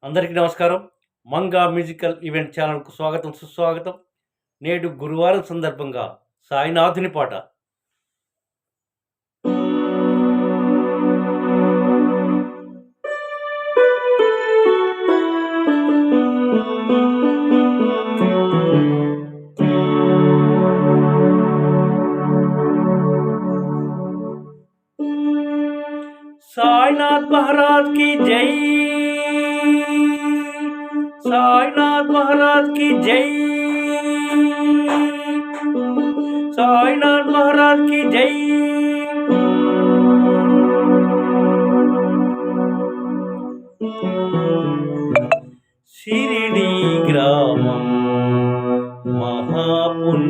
అందరికీ నమస్కారం. Manga musical event ఛానల్‌కు స్వాగతం, సుస్వాగతం. నేడు గురువారం సందర్భంగా సాయినాథుని పాట. సాయినాథ్ మహారాజ్ की जय, साईनाथ महाराज की जय, साईनाथ महाराज की जय। शिरडी ग्रामं महापुण्यक्षेत्रम्,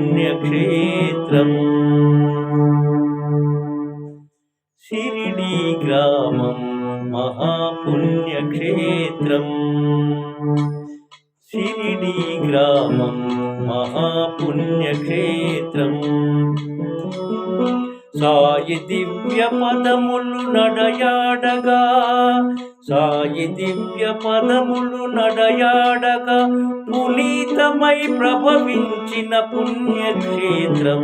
शिरडी ग्रामं महापुण्यक्षेत्रम्, शिरडी ग्रामं महापुण्यक्षेत्रम्। साई दिव्य पदमुलु नडयाडगा, साई दिव्य पदमुलु नडयाडगा, पुनीतमై ప్రభవించిన పుణ్యక్షేత్రం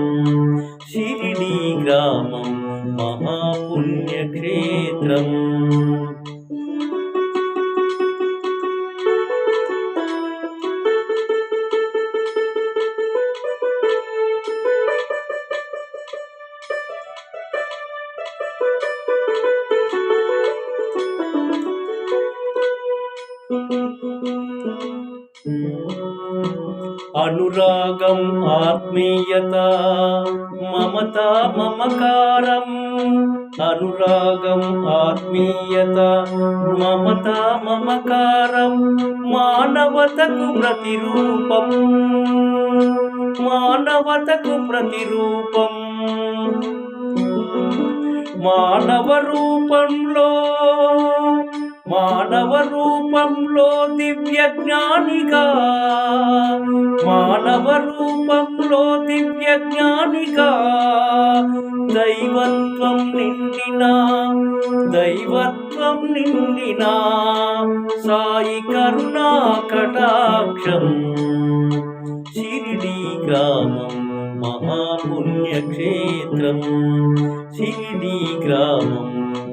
शिरडी ग्रामं महापुण्यक्षेत्रम्। अनुरागं आत्मीयता ममता ममकारं, अनुरागं आत्मीयता ममता ममकारं, मानवतकु प्रतिरूपं, मानवतकु प्रतिरूपं। మానవ రూపంలో దివ్య జ్ఞానిగా, మానవ రూపంలో దివ్య జ్ఞానిగా, దైవత్వం నిండిన సాయి కరుణా కటాక్షం। शिरडी ग्रामं महापुण्यक्षेत्रम्, शिरडी ग्रामं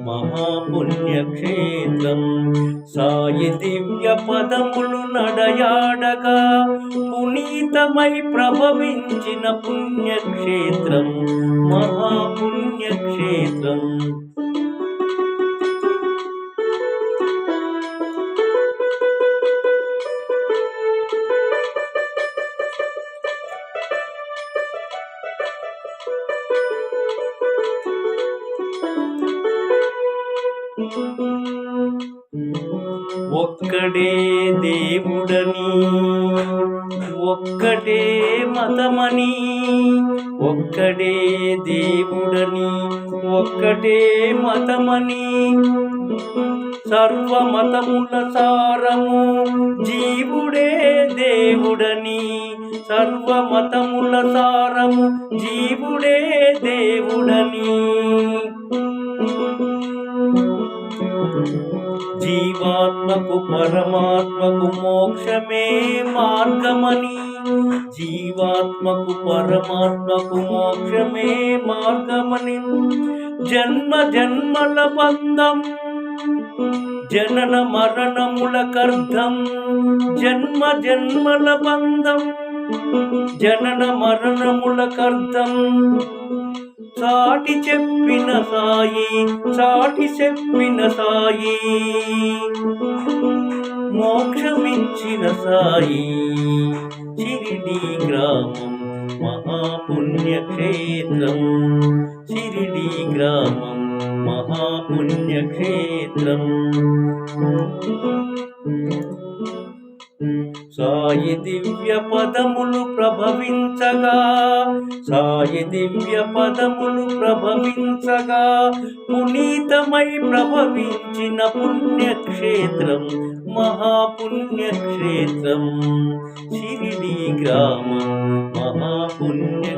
महापुण्यक्षेत्रम्। साई दिव्य पदमुलु नडयाडगा, पुनीतमై ప్రభవించిన పుణ్యక్షేత్రం महापुण्यक्षेत्रम्। ఒక్కడే దేవుడని, ఒక్కటే మతమని, ఒక్కడే దేవుడని, ఒక్కటే మతమని, సర్వమతముల సారము జీవుడే దేవుడని, సర్వమతముల సారము జీవుడే దేవుడని, జీవాత్మకు పరమాత్మకు మోక్షమే మార్గమని, జీవాత్మకు పరమాత్మకు మోక్షమే మార్గమని, జన్మ జన్మల బంధం జనన మరణములకర్థం, జన్మ జన్మల బంధం జనన మరణములకర్థం। సాటి చెప్పిన సాయి, సాటి చెప్పిన సాయి, మోక్షమిచ్చిన సాయి। शिरडी ग्रामं महापुण्यक्षेत्रम्, शिरडी ग्रामं महापुण्यक्षेत्रम्। సాయి దివ్య పదములు ప్రభవించగా, సాయి దివ్య పదములు ప్రభవించగా, పునీతమై ప్రభవించిన పుణ్యక్షేత్రం महापुण्यक्षेत्रं। शिरडी ग्रामं महापुण्यक्षेत्रम्।